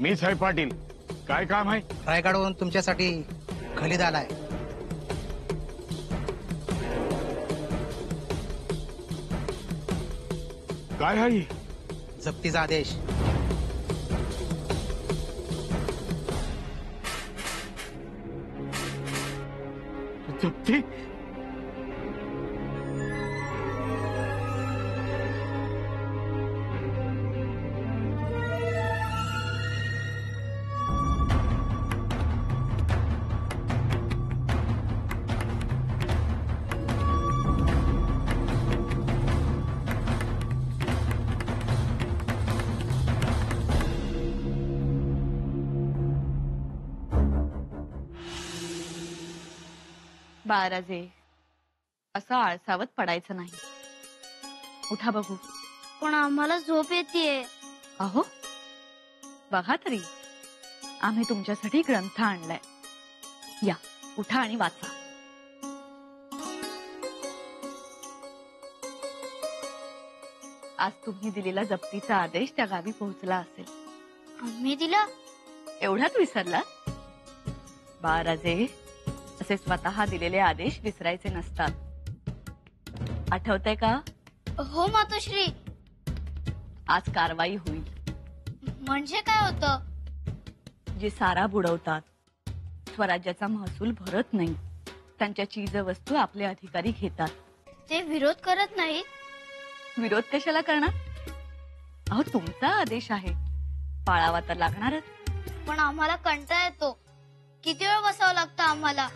मीच आहे पाटील. काय काम आहे? रायगडवरून तुमच्यासाठी खलीद आलाय. काय आहे? जप्तीचा आदेश. जप्ती? बाळराजे, असं आळसावत पडायचं नाही. उठा बघू. पण आम्हाला झोप येतेय. अहो, बघा तरी, आम्ही तुमच्यासाठी ग्रंथ आणलाय. या, उठा आणि वाचा. आज तुम्ही दिलेला जप्तीचा आदेश त्या गावी पोहोचला असेल. आम्ही दिला? एवढाच विसरला? बाळराजे, असे स्वतः दिलेले आदेश विसरायचे नसतात. आठवतंय का? हो मातोश्री. आज कारवाई होईल. म्हणजे काय होतं? जे सारा बुडवतात, स्वराज्याचा महसूल भरत नाही, त्यांच्या चीज वस्तू आपले अधिकारी घेतात. ते विरोध करत नाहीत? विरोध कशाला करणार? अहो, तुमचा आदेश आहे, पाळावा तर लागणारच. पण आम्हाला कंटाळा येतो. किती वेळ बसावं लागतं आम्हाला,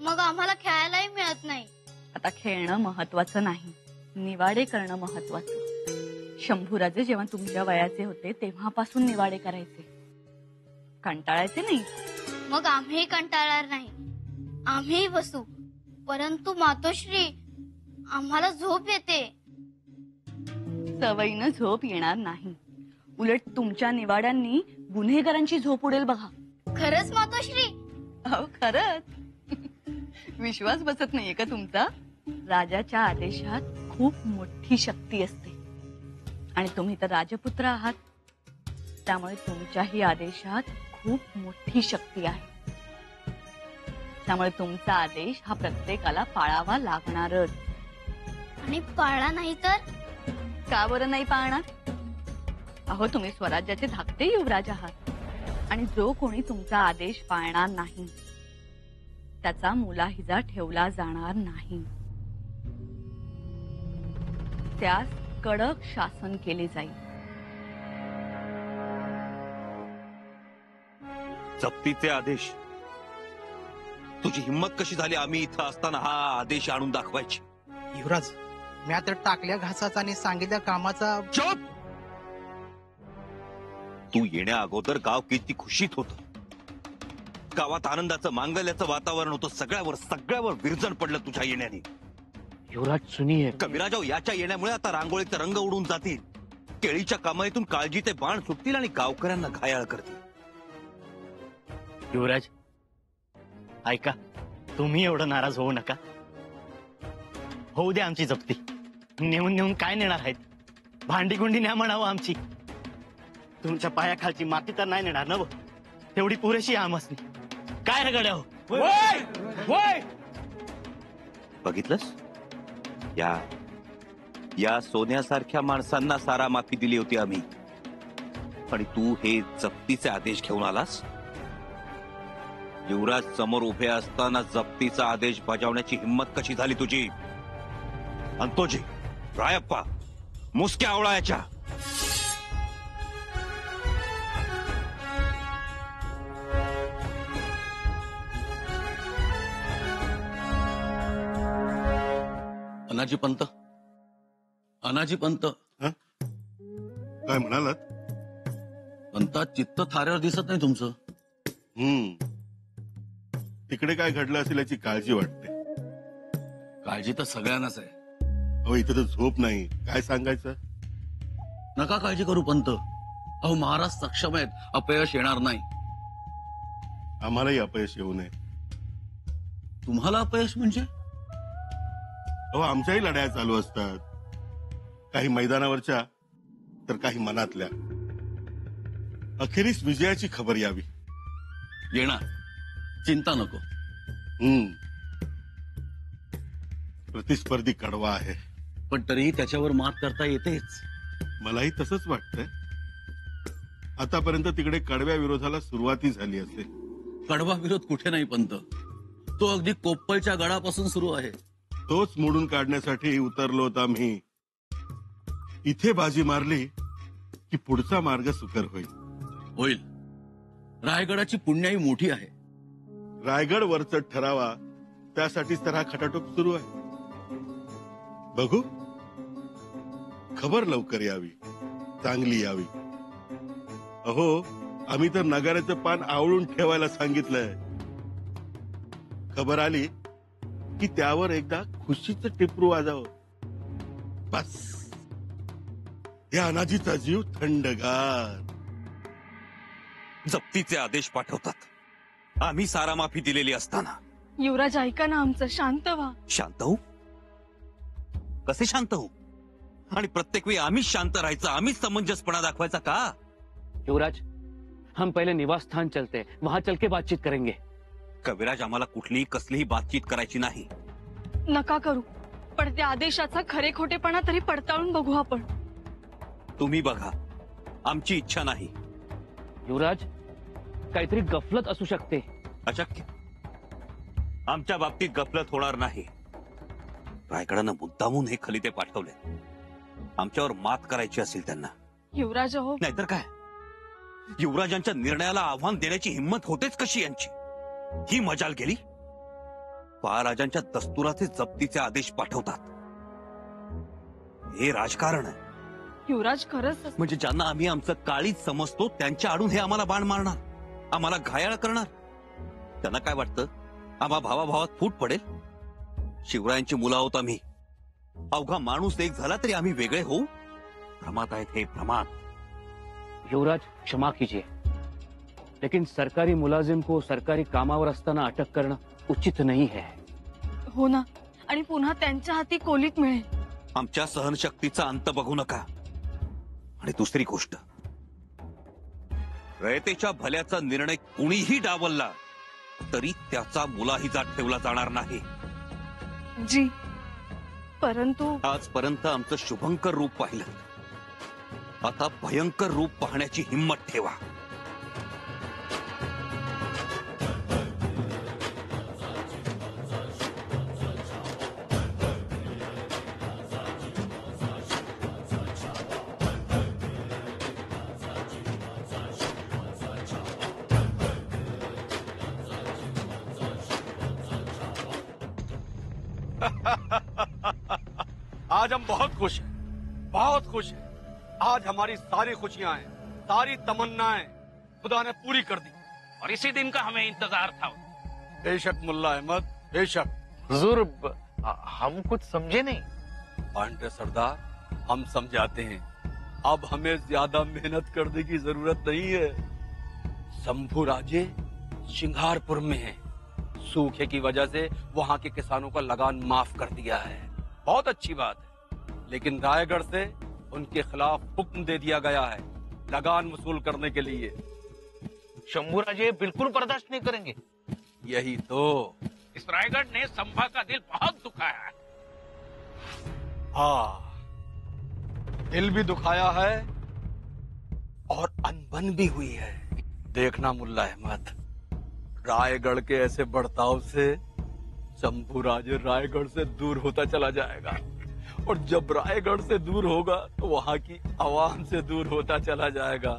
मग आम्हाला खेळायलाही मिळत नाही. आता खेळणं महत्वाचं नाही, निवाडे करणं महत्वाचं. शंभूराजे जेव्हा तुमच्या वयाचे होते तेव्हापासून निवाडे करायचे, कंटाळायचे नाही. मग आम्ही कंटाळणार नाही, आम्ही बसू. परंतु मातोश्री, आम्हाला झोप येते. सवयीनं झोप येणार नाही, उलट तुमच्या निवाड्यांनी गुन्हेगारांची झोप उडेल बघा. खरंच मातोश्री? अहो, खरंच. विश्वास बसत नाहीये का तुमचा? राजाच्या आदेशात खूप मोठी शक्ती असते, आणि तुम्ही तर राजपुत्र आहात, त्यामुळे तुमच्याही आदेशात खूप मोठी शक्ती आहे. त्यामुळे तुमचा आदेश हा प्रत्येकाला पाळावा लागणारच. आणि पाळला नाही तर? का बरं नाही पाळणार? अहो, तुम्ही स्वराज्याचे धाकटे युवराज आहात, आणि जो कोणी तुमचा आदेश पाळणार नाही त्याचा मुलाहिजा ठेवला जाणार नाही. त्यास कडक शासन केले जाईल. जप्तीचे आदेश? तुझी हिंमत कशी झाली आम्ही इथं असताना हा आदेश आणून दाखवायची? युवराज, मी आता टाकल्या घासाचा आणि सांगितल्या कामाचा. चुप! तू येण्या अगोदर गाव किती खुशीत होतं. गावात आनंदाचं मांगल्याचं वातावरण होतं. सगळ्यावर विरजण पडलं तुझ्या येण्याने. युवराज सुनिये. कविराजाव, याच्या येण्यामुळे आता रांगोळीचे रंग उडून जातील, केळीच्या कमाईतून काळजीचे बाण सुटतील आणि गावकऱ्यांना घायाळ करतील. युवराज, ऐका, तुम्ही एवढं नाराज होऊ नका. होऊ द्या आमची जप्ती. नेऊन काय नेणार आहेत? भांडी गुंडी न्या म्हणावं आमची. तुमच्या पायाखालची माती तर नाही नेणार ना? तेवढी पुरेशी आमसनी. काय रगड्या हो? बघितलंस, या सोन्यासारख्या माणसांना सारा माफी दिली होती आम्ही, आणि तू हे जप्तीचे आदेश घेऊन आलास. युवराज समोर उभे असताना जप्तीचा आदेश बजावण्याची हिंमत कशी झाली तुझी? अंतोजी, रायप्पा, मुसक्या आवळायाच्या, अनाजी पंत, अनाजी पंत. काय म्हणालात? पंतात चित्त थाऱ्यावर दिसत नाही तुमचं. तिकडे काय घडलं असेल याची काळजी वाटते. काळजी तर सगळ्यांनाच आहे. अहो, इथं तर झोप नाही, काय सांगायचं? नका काळजी करू पंत. अहो, महाराज सक्षम आहेत, अपयश येणार नाही. आम्हालाही अपयश येऊ नये. तुम्हाला अपयश म्हणजे? अहो, आमच्याही लढाया चालू असतात, काही मैदानावरच्या तर काही मनातल्या. अखेरीस विजयाची खबर यावी. येणार, चिंता नको. प्रतिस्पर्धी कडवा आहे. पण तरीही त्याच्यावर मात करता येतेच. मलाही तसंच वाटतंय. आतापर्यंत तिकडे कडव्या विरोधाला सुरुवाती झाली असेल. कडवा विरोध कुठे नाही पंत, तो अगदी कोप्पलच्या गडापासून सुरू आहे. तोच मोडून काढण्यासाठी उतरलोत आम्ही. इथे बाजी मारली की पुढचा मार्ग सुकर होईल. होईल. रायगडाची पुण्याई मोठी आहे. रायगड वरचढ ठरावा त्यासाठीच तर हा खटाटोप सुरू आहे. बघू, खबर लवकर यावी, चांगली यावी. अहो, आम्ही तर नगाऱ्याचं पान आवळून ठेवायला सांगितलंय. खबर आली की त्यावर एकदा खुशीचं टिपरू वाजावं. बस, या अनाजीचा जीव थंडगार. जप्तीचे आदेश पाठवतात. आम्ही सारामाफी दिलेली असताना युवराज ऐका ना आमचं, शांत व्हा. शांत होऊ? कसे शांत होऊ? आणि प्रत्येक वेळी आम्हीच शांत राहायचं, आम्हीच समंजसपणा दाखवायचा का? युवराज, हम पहले निवास स्थान चलते हैं, वहां चल के बातचीत करेंगे. कविराज, आम्हाला कुठलीही कसलीही बातचीत करायची नाही. नका करू, पण त्या आदेशाचा खरे खोटेपणा तरी पडताळून बघू आपण. तुम्ही बघा, आमची इच्छा नाही. युवराज, काहीतरी गफलत असू शकते. अशक्य. आमच्या बाबतीत गफलत होणार नाही. रायगडानं मुद्दामून हे खलिते पाठवले. आमच्यावर मात करायची असेल त्यांना. युवराज हो, नाहीतर काय, युवराजांच्या निर्णयाला आव्हान देण्याची हिंमत होतेच कशी यांची? ही मजाल गेली. महाराजांच्या दस्तुराचे जप्तीचे आदेश पाठवतात. हे राजकारण आहे. युवराज खरंच म्हणजे ज्यांना आम्ही आमचं काळीच समजतो त्यांच्या आडून हे आम्हाला बाण मारणार, आम्हाला घायाळ करणार. त्यांना काय वाटतं, आम्हा भावाभावात फूट पडेल? शिवरायांची मुलं आहोत आम्ही. अवघा माणूस एक झाला तरी आम्ही वेगळे होऊ? भ्रमात आहेत हे, भ्रमात. युवराज, क्षमा कीजिए, लेकिन सरकारी मुलाजिम को सरकारी कामावर असताना अटक करणं उचित नहीं है. हो ना, आणि पुन्हा त्यांच्या हाती कोलीत मिळेल. आमच्या सहनशक्तीचा अंत बघू नका. आणि दुसरी गोष्ट, रयतेच्या भल्याचा निर्णय कुणीही डावलला तरी त्याचा मुलाहिजा ठेवला जाणार नाही. जी, परंतु आजपर्यंत आमचं शुभंकर रूप पाहिलं, आता भयंकर रूप पाहण्याची हिंमत ठेवा. आज हम बहुत खुश हैं, बहुत खुश हैं. आज हमारी सारी खुशियां हैं, सारी तमन्नाएं खुदा ने पूरी कर दी. और इसी दिन का हमें इंतजार था. बेशक मुल्ला अहमद, बेशक. हुजूर, हम कुछ समझे नहीं. पांडे सरदार, हम समझाते हैं. अब हमें ज्यादा मेहनत करने की जरूरत नहीं है. शंभू राजे सिंगारपुर में हैं. सूखे की वजह से वहाँ के किसानों का लगान माफ कर दिया है. बहुत अच्छी बात है. लेकिन रायगढ़ से उनके खिलाफ हुक्म दे दिया गया है लगान वसूल करने के लिए. शंभू राजे बिल्कुल बर्दाश्त नहीं करेंगे. यही तो. इस रायगढ़ ने संभा का दिल बहुत दुखाया है. हाँ, दिल भी दुखाया है और अनबन भी हुई है. देखना मुल्ला अहमद, रायगढ़ के ऐसे बर्ताव से शंभू राजे रायगढ़ से दूर होता चला जाएगा. और जब रायगढ़ से दूर होगा तो वहाँ की आवाम से दूर होता चला जाएगा.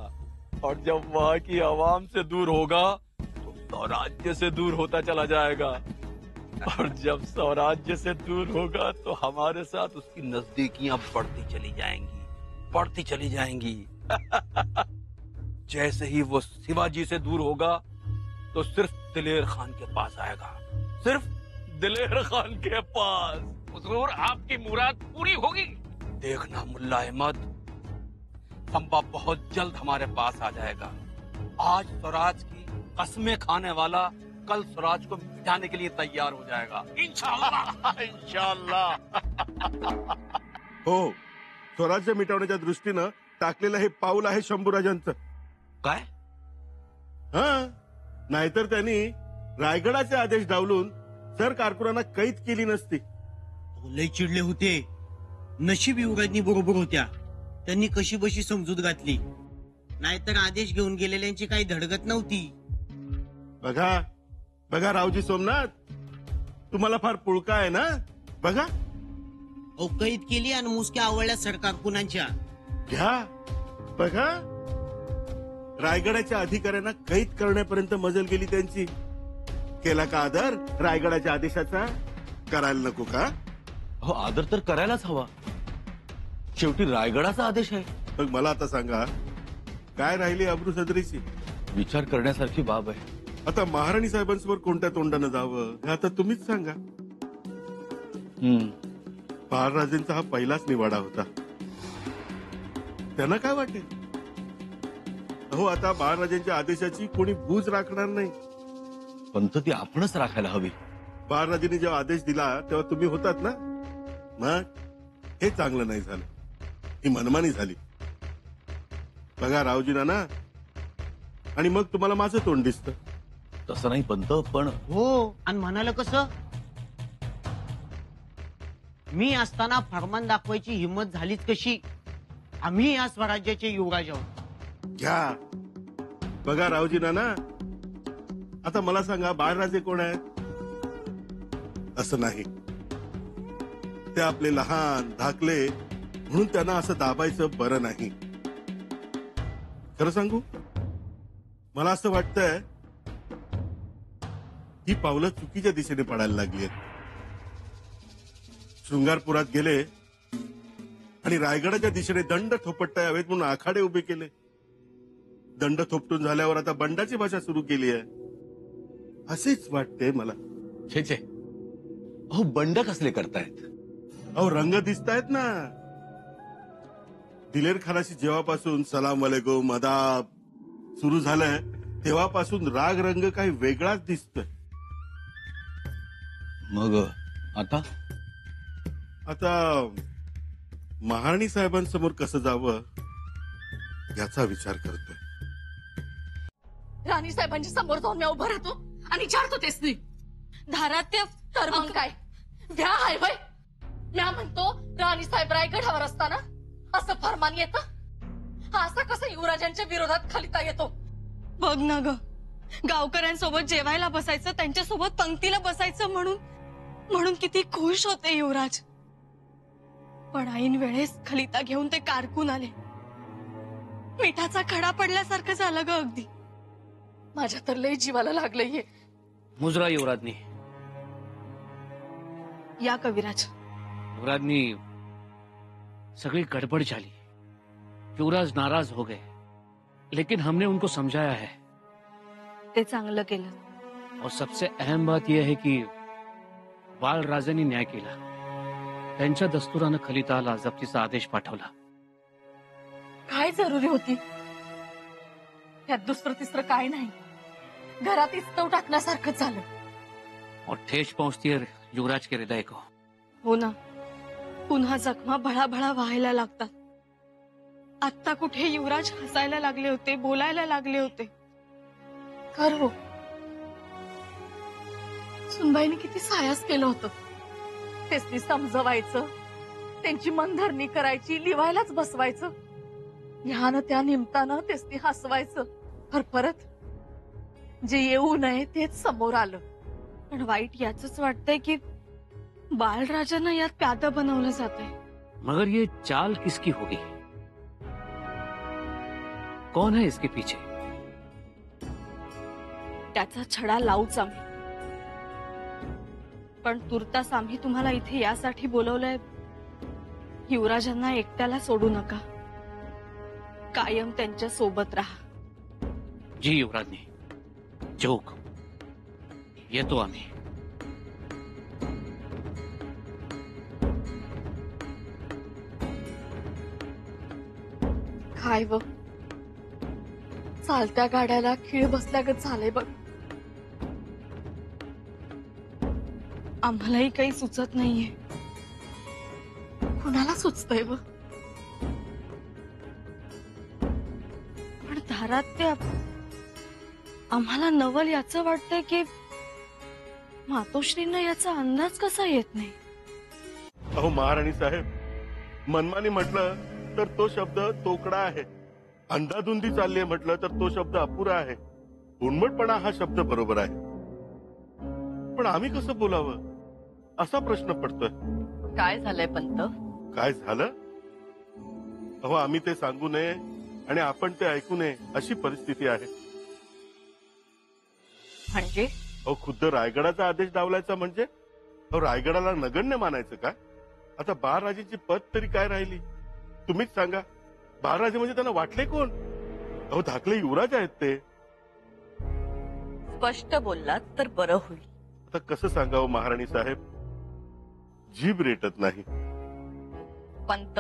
और जब वहाँ की आवाम से दूर होगा तो स्वराज्य से दूर होता चला जाएगा. और जब स्वराज्य से दूर होगा तो हमारे साथ उसकी नजदीकियां बढ़ती चली जाएंगी, बढ़ती चली जाएंगी. जैसे ही वो शिवाजी से दूर होगा तो सिर्फ दिलेर खान के पास आएगा. सिर्फ दिलेर खान के पास. हुजूर, आपकी मुराद पूरी होगी. देखना मुल्ला अहमद, संभा बहुत जल्द हमारे पास आ जाएगा. आज स्वराज की कस्में खाने वाला कल स्वराज को मिटाने के लिए तैयार हो जाएगा. इंशाअल्लाह. इंशाअल्लाह. हो, स्वराज्य मिटवण्याच्या दृष्टीनं टाकलेलं हे पाऊल आहे शंभूराजांचं. काय? हा, नाहीतर त्यांनी रायगडाचे आदेश डावलून सर कारकुनांना कैद केली नसती. लय चिडले होते. नशीब युवराजनी बरोबर होत्या. त्यांनी कशी बशी समजूत घातली, नाहीतर आदेश घेऊन गेलेल्यांची काही धडगत नव्हती. बघा बघा रावजी सोमनाथ, तुम्हाला फार पुळका आहे ना. बघा कैद केली आणि मुसक्या आवळल्या सरकार कुणाच्या. घ्या बघा, रायगडाच्या अधिकाऱ्यांना कैद करण्यापर्यंत मजल गेली त्यांची. केला का आदर रायगडाच्या आदेशाचा? करायला नको का? हो, आदर तर करायलाच हवा. शेवटी रायगडाचा आदेश आहे. मग मला आता सांगा, काय राहिली अब्रूसदरीची? विचार करण्यासारखी बाब आहे. आता महाराणी साहेबांसमोर कोणत्या तोंडानं जावं हे आता तुम्हीच सांगा. बाळराजेंचा हा पहिलाच निवाडा होता. त्यांना काय वाटेल? अहो, आता बाळराजेंच्या आदेशाची कोणी बूज राखणार नाही. पंत ती आपणच राखायला हवी. बाळराजेंनी जेव्हा आदेश दिला तेव्हा तुम्ही होतात ना. मग हे चांगलं नाही झालं, ही मनमानी झाली. बघा रावजी नाना, आणि मग तुम्हाला माझं तोंड दिसतं. तसं नाही पंत, पण हो, आणि म्हणाल कसं, मी असताना फरमान दाखवायची हिंमत झालीच कशी. आम्ही या स्वराज्याचे युवराज आहोत. घ्या बघा रावजी नाना, आता मला सांगा, बाळराजे कोण आहेत? असं नाही, ते आपले लहान धाकले म्हणून त्यांना असं दाबायचं बरं नाही. खरं सांगू, मला असं वाटतंय ही पावलं चुकीच्या दिशेने पडायला लागली आहेत. शृंगारपुरात गेले आणि रायगडाच्या दिशेने दंड थोपटता यावेत म्हणून आखाडे उभे केले. दंड थोपटून झाल्यावर आता बंडाची भाषा सुरू केली आहे. असेच वाटते मला. छे छे, अहो बंड कसले करतायत? अहो रंग दिसतायत ना. दिलेर खानाशी जेव्हापासून सलाम वालेकुम अदाब सुरू झालंय तेव्हापासून राग रंग काही वेगळाच दिसतोय. मग आता आता महाराणी साहेबांसमोर कसं जावं याचा विचार करतोय. राणी साहेबांच्या समोर जाऊन मी उभं राहतो आणि विचारतो तेच धारात्य तर मग काय द्या हाय वय. म्या म्हणतो राणी साहेब रायगडावर असताना असं फरमान येतं. हा असा कसा युवराजांच्या विरोधात खलिता येतो? बघ ना ग, गावकऱ्यांसोबत जेवायला बसायचं, त्यांच्यासोबत पंक्तीला बसायचं म्हणून किती खुश होते युवराज. पण ऐन वेळेस खलिता घेऊन ते कारकून आले. मिठाचा खडा पडल्यासारखं झालं ग अगदी. माझ्या तर लय जीवाला लागलंय. मुजरा युवराजनी. या कविराज. युवराजनी सगळी गड़बड़ चली. युवराज नाराज हो गए, लेकिन हमने उनको समझाया है. ते चांगलं केलं. और सबसे अहम बात यह है की बाळराजेंनी न्याय केला. त्यांच्या दस्तुरानं खलिताला जप्तीचा आदेश पाठवला. काय जरुरी होती? यात दुसरं तिसरं काय नाही. घरात इस्तव टाकण्यासारखं झालं. और ठेच पहुंचती है युवराज के हृदय को. हो ना, पुन्हा जखमा भळाभळा व्हायला लागतात. आत्ता कुठे युवराज हसायला लागले होते, बोलायला लागले होते. कर हो, सुनबाईने किती सायास केलं होतं. तेच समजवायचं, त्यांची मनधरणी करायची, लिवायलाच बसवायचं. ह्यानं त्या निमतानं तेच हसवायचं. परत जे येऊ नये तेच समोर आलं. पण वाईट याच वाटतंय की बाळराजांना यात प्यादं बनवलं जातंय. मगर ये चाल किसकी होगी? कौन है इसके पीछे? त्याचा छडा लावूच आम्ही. पण तुर्तास आम्ही तुम्हाला इथे यासाठी बोलवलंय, युवराजांना एकट्याला सोडू नका. कायम त्यांच्या सोबत राहा. जी युवराजनी, जो हुकम. येतो आम्ही. काय व चालत्या गाड्याला खीळ बसल्यागत झालंय बघ. आम्हालाही काही सुचत नाहीये. कुणाला सुचतंय व? पण दारात ते आम्हाला नवल याचं वाटतंय की मातोश्रींना याचा अंदाज कसा येत नाही. अहो महाराणी साहेब, मनमानी म्हटलं तर तो शब्द तोकडा आहे, अंधाधुंदी चालली म्हटलं तर तो शब्द अपुरा आहे, उन्मटपणा हा शब्द बरोबर आहे. पण आम्ही कसं बोलावं असा प्रश्न पडतोय. काय झालंय पंत? काय झालं? अहो आम्ही ते सांगू नये आणि आपण ते ऐकू नये अशी परिस्थिती आहे. म्हणजे अहो खुद्द रायगडाचा आदेश डावलायचा म्हणजे अहो रायगडाला नगण्य मानायचं का? आता बाळराजेची पद तरी काय राहिली तुम्हीच सांगा. बाळराजे म्हणजे त्यांना वाटले कोण? अहो धाकले युवराज आहेत ते. स्पष्ट बोललात तर बरं होईल. आता कसं सांगावं महाराणी साहेब, जीभ रेटत नाही. पंत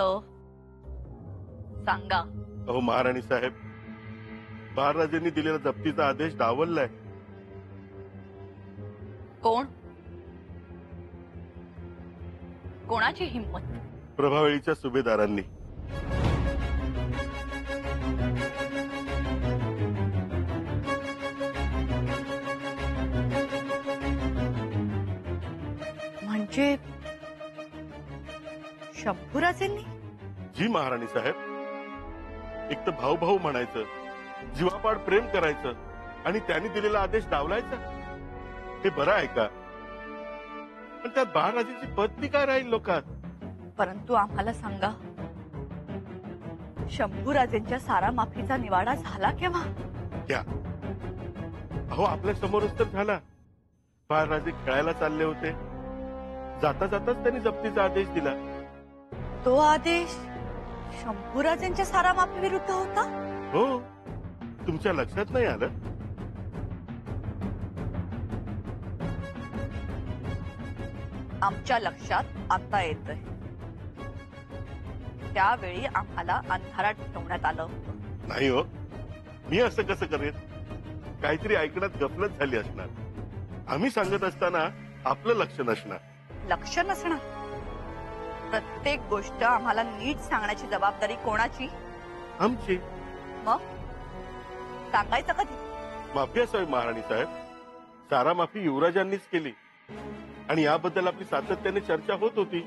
सांगा. अहो महाराणी साहेब, बाळराजेंनी दिलेला जप्तीचा आदेश डावललाय. कोण? कोणाची हिंमत? प्रभावळीच्या सुभेदारांनी. म्हणजे शंभूराजेंनी? जी महाराणी साहेब, एक तर भाऊ भाऊ म्हणायचं, जीवापाड प्रेम करायचं आणि त्यांनी दिलेला आदेश डावलायचा. हे बरं आहे का? पण त्यात बाळराजेची पत्नी काय राहील लोकात? परंतु आम्हाला सांगा, शंभूराजेंच्या सारा माफीचा निवाडा झाला केव्हा? क्या? अहो आपल्या समोरच तर झाला. बाळराजे खेळायला चालले होते, जाता जाताच त्यांनी जप्तीचा आदेश दिला. तो आदेश शंभूराजेंच्या सारा माफी विरुद्ध होता? हो, तुमच्या लक्षात नाही आलं? आमच्या लक्षात आता येतंय. त्यावेळी आम्हाला अंधारात ठेवण्यात आलं होतं. नाही हो, मी असं कसं करेन? काहीतरी ऐकण्यात गफलत झाली असणार. आम्ही सांगत असताना आपलं लक्ष नसणार. लक्ष नसणार? प्रत्येक गोष्ट आम्हाला नीट सांगण्याची जबाबदारी कोणाची? आमची. मग सांगायचं कधी? माफी असावी महाराणी साहेब. सारा माफी युवराजांनीच केली आणि याबद्दल आपली सातत्याने चर्चा होत होती.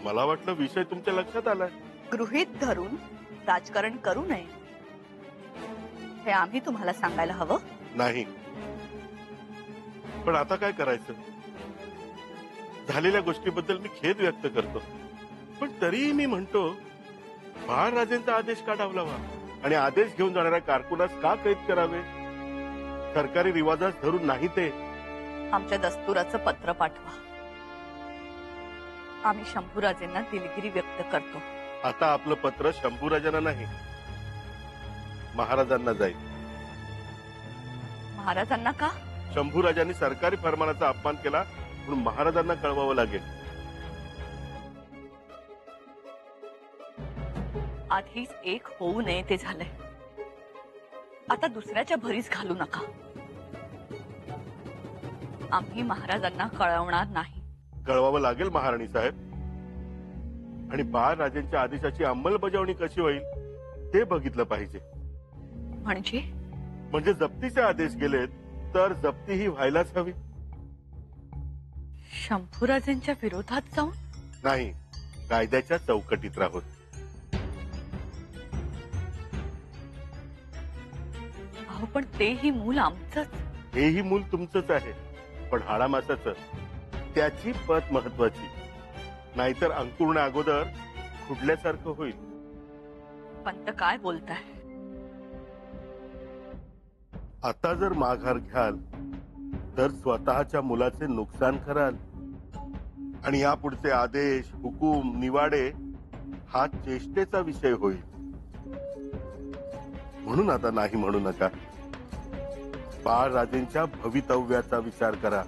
मला वाटलं विषय तुमच्या लक्षात आलाय. गृहीत धरून राजकारण करू नये हे आम्ही तुम्हाला सांगायला हवं नाही. पण आता काय करायचं? झालेल्या गोष्टीबद्दल मी खेद व्यक्त करतो, पण तरीही मी म्हणतो, बाळराजेंचा आदेश का डावलावा आणि आदेश घेऊन जाणाऱ्या कारकुनास का कैद करावे? सरकारी रिवाजास धरून नाही ते. आमच्या दस्तुराचं पत्र पाठवा. आम्ही शंभूराजेंना दिलगिरी व्यक्त करतो. आता आपलं पत्र शंभूराजांना नाही, महाराजांना जाईल. महाराजांना का? शंभूराजांनी सरकारी फरमानाचा अपमान केला म्हणून महाराजांना कळवावं लागेल. आधीच एक होऊ नये ते झालंय. आता दुसऱ्याच्या भरीस घालू नका. आम्ही महाराजांना कळवणार नाही. कळवावं लागेल महाराणी साहेब. आणि बाळराजेंच्या आदेशाची अंमलबजावणी कशी होईल ते बघितलं पाहिजे. म्हणजे जप्तीचे आदेश गेलेत तर जप्ती ही व्हायलाच हवी. शंभूराजेंच्या विरोधात जाऊन नाही, कायद्याच्या चौकटीत राहून. अहो पण तेही मूल आमचंच. हेही मूल तुमचंच आहे, पण हाडामासाचं. त्याची पत महत्वाची, नाहीतर अंकुरण्या अगोदर खुडल्यासारखं होईल. पंत काय बोलताय? आता जर माघार घ्याल तर स्वतःच्या मुलाचे नुकसान कराल आणि यापुढचे आदेश, हुकूम, निवाडे हा चेष्टेचा विषय होईल. म्हणून आता नाही म्हणू नका. बाळराजेंच्या भवितव्याचा विचार करा.